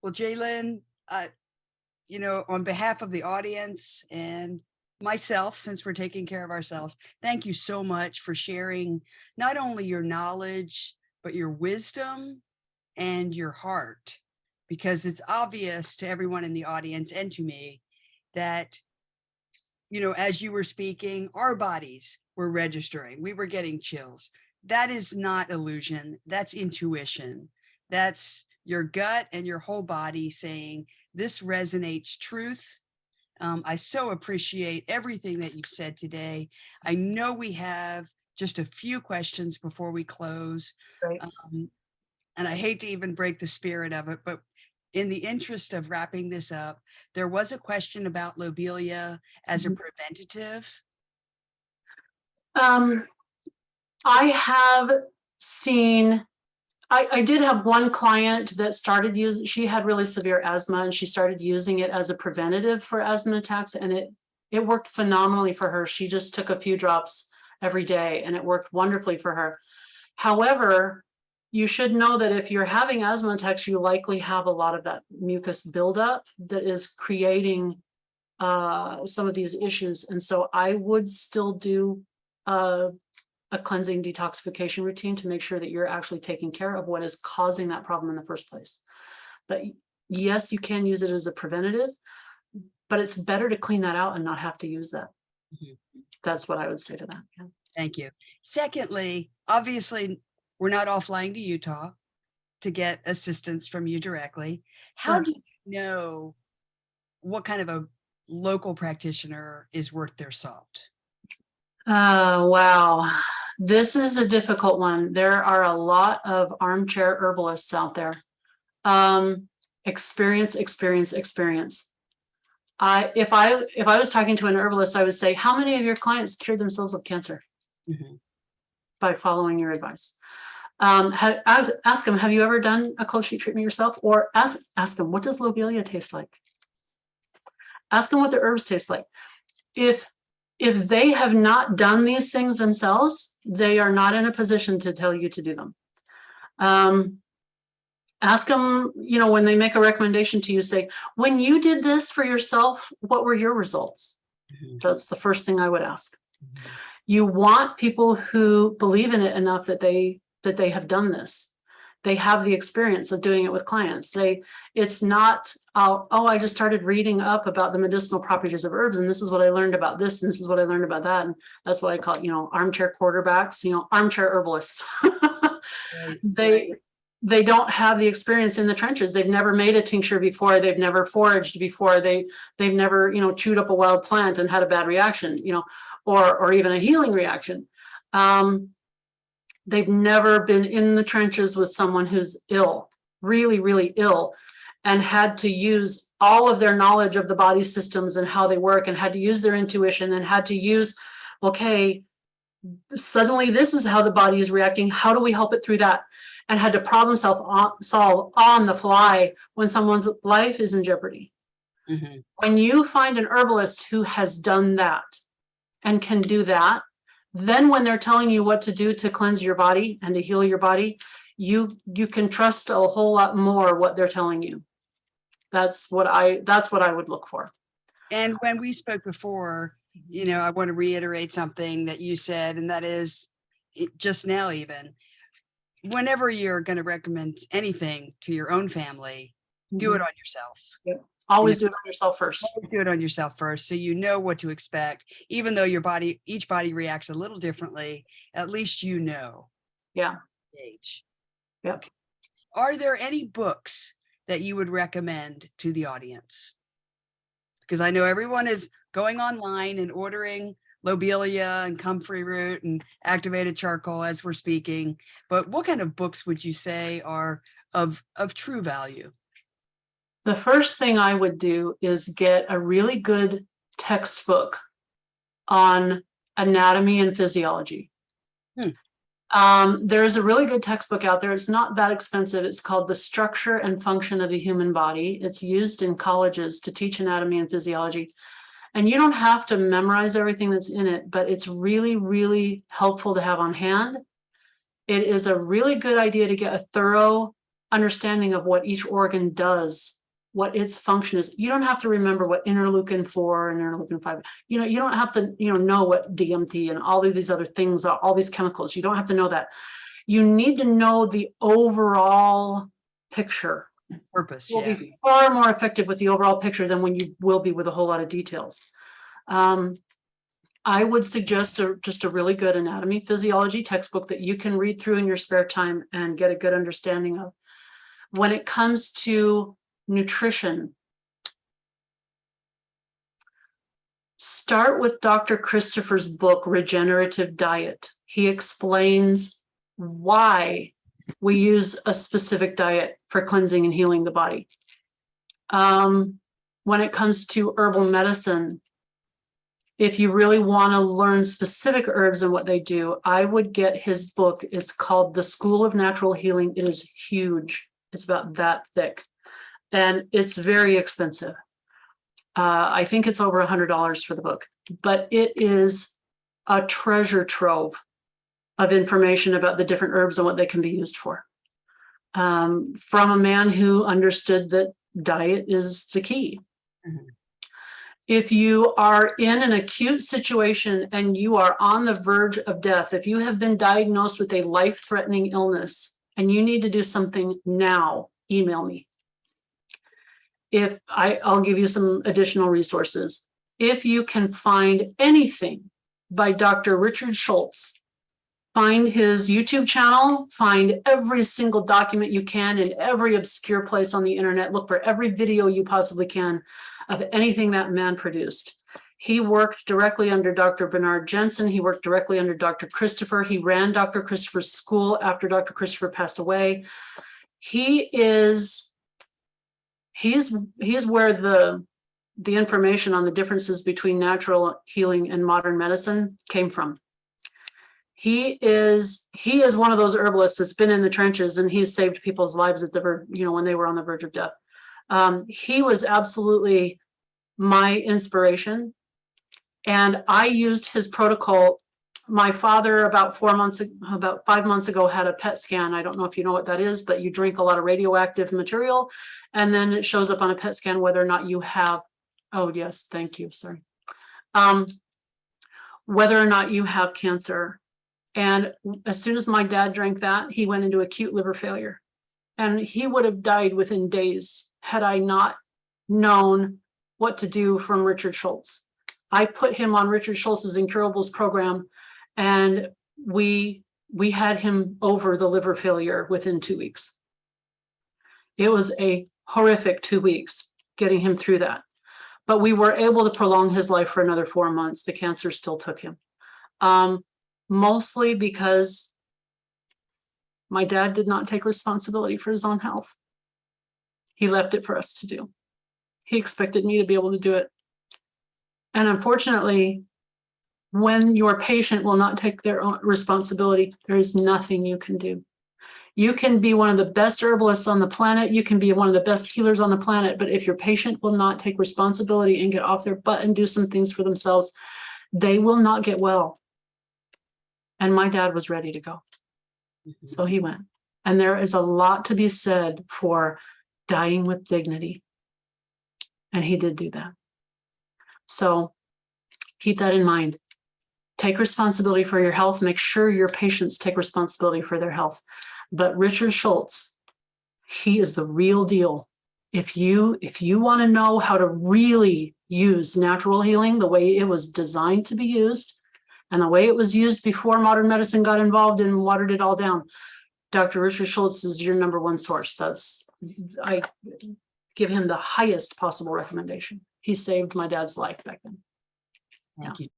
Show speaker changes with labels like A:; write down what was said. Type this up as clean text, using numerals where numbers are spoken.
A: Well, Jaylyn, on behalf of the audience and myself, since we're taking care of ourselves, thank you so much for sharing not only your knowledge, but your wisdom and your heart, because it's obvious to everyone in the audience and to me that, as you were speaking, our bodies were registering. We were getting chills. That is not illusion. That's intuition. That's your gut and your whole body saying, this resonates truth. I so appreciate everything that you've said today. I know we have just a few questions before we close.
B: Right.
A: And I hate to even break the spirit of it, but in the interest of wrapping this up, there was a question about lobelia as a preventative.
B: I have seen, I did have one client that started using, she had really severe asthma and she started using it as a preventative for asthma attacks, and it worked phenomenally for her. She just took a few drops every day and it worked wonderfully for her. However, you should know that if you're having asthma attacks, you likely have a lot of that mucus buildup that is creating some of these issues. And so I would still do a cleansing detoxification routine to make sure that you're actually taking care of what is causing that problem in the first place. But yes, you can use it as a preventative, but it's better to clean that out and not have to use that. That's what I would say to that. Yeah.
A: Thank you. Secondly, obviously, we're not all flying to Utah to get assistance from you directly. How do you know what kind of a local practitioner is worth their salt?
B: Wow. This is a difficult one. There are a lot of armchair herbalists out there. Experience. If I was talking to an herbalist, I would say, how many of your clients cured themselves of cancer by following your advice? Ask them, have you ever done a cold sheet treatment yourself? Or ask them, what does lobelia taste like? Ask them what the herbs taste like. If they have not done these things themselves, they are not in a position to tell you to do them. Ask them, when they make a recommendation to you, say, when you did this for yourself, what were your results? That's the first thing I would ask. You want people who believe in it enough that they have done this. They have the experience of doing it with clients. It's not, I just started reading up about the medicinal properties of herbs, and this is what I learned about this, and this is what I learned about that. And that's what I call, armchair quarterbacks, armchair herbalists. They don't have the experience in the trenches. They've never made a tincture before. They've never foraged before. They've never, chewed up a wild plant and had a bad reaction, or even a healing reaction. They've never been in the trenches with someone who's ill, really, really ill, and had to use all of their knowledge of the body systems and how they work, and had to use their intuition, and had to use, okay, suddenly this is how the body is reacting. How do we help it through that? And had to problem solve on the fly when someone's life is in jeopardy. When you find an herbalist who has done that and can do that, then when they're telling you what to do to cleanse your body and to heal your body, you can trust a whole lot more what they're telling you. That's what I would look for.
A: And when we spoke before, I want to reiterate something that you said, and that is just now, even whenever you're going to recommend anything to your own family, do it on yourself.
B: Yep. Always do it on yourself first.
A: Always do it on yourself first, so you know what to expect. Even though each body reacts a little differently, at least you know.
B: Yeah.
A: Age.
B: Yep.
A: Okay. Are there any books that you would recommend to the audience? Because I know everyone is going online and ordering lobelia and comfrey root and activated charcoal as we're speaking, but what kind of books would you say are of true value?
B: The first thing I would do is get a really good textbook on anatomy and physiology. There's a really good textbook out there. It's not that expensive. It's called The Structure and Function of the Human Body. It's used in colleges to teach anatomy and physiology. And you don't have to memorize everything that's in it, but it's really, really helpful to have on hand. It is a really good idea to get a thorough understanding of what each organ does, what its function is. You don't have to remember what interleukin 4 and interleukin 5, you don't have to, know what DMT and all of these other things are, all these chemicals. You don't have to know that. You need to know the overall picture.
A: Purpose,
B: Will
A: yeah.
B: be far more effective with the overall picture than when you will be with a whole lot of details. I would suggest just a really good anatomy physiology textbook that you can read through in your spare time and get a good understanding of. When it comes to nutrition, start with Dr. Christopher's book, Regenerative Diet. He explains why we use a specific diet for cleansing and healing the body. When it comes to herbal medicine, if you really want to learn specific herbs and what they do, I would get his book. It's called The School of Natural Healing. It is huge. It's about that thick, and it's very expensive. I think it's over $100 for the book, but it is a treasure trove of information about the different herbs and what they can be used for. From a man who understood that diet is the key. Mm-hmm. If you are in an acute situation and you are on the verge of death, if you have been diagnosed with a life-threatening illness and you need to do something now, email me. I'll give you some additional resources. If you can find anything by Dr. Richard Schultz, find his YouTube channel, find every single document you can in every obscure place on the internet, look for every video you possibly can of anything that man produced. He worked directly under Dr. Bernard Jensen. He worked directly under Dr. Christopher. He ran Dr. Christopher's school after Dr. Christopher passed away. He's where the information on the differences between natural healing and modern medicine came from. He is one of those herbalists that's been in the trenches, and he's saved people's lives at the verge, when they were on the verge of death. He was absolutely my inspiration, and I used his protocol. My father, about 5 months ago, had a PET scan. I don't know if you know what that is, but you drink a lot of radioactive material, and then it shows up on a PET scan whether or not you have. Oh yes, thank you. Sorry. Whether or not you have cancer. And as soon as my dad drank that, he went into acute liver failure, and he would have died within days had I not known what to do from Richard Schultz. I put him on Richard Schultz's Incurables program, and we had him over the liver failure within 2 weeks. It was a horrific 2 weeks getting him through that, but we were able to prolong his life for another 4 months. The cancer still took him. Mostly because my dad did not take responsibility for his own health. He left it for us to do. He expected me to be able to do it. And unfortunately, when your patient will not take their own responsibility, there is nothing you can do. You can be one of the best herbalists on the planet. You can be one of the best healers on the planet. But if your patient will not take responsibility and get off their butt and do some things for themselves, they will not get well. And my dad was ready to go. So he went. And there is a lot to be said for dying with dignity. And he did do that. So keep that in mind. Take responsibility for your health. Make sure your patients take responsibility for their health. But Richard Schultz, he is the real deal. If you want to know how to really use natural healing the way it was designed to be used, and the way it was used before modern medicine got involved and watered it all down, Dr. Richard Schultz is your number one source. I give him the highest possible recommendation. He saved my dad's life back then.
A: Thank you.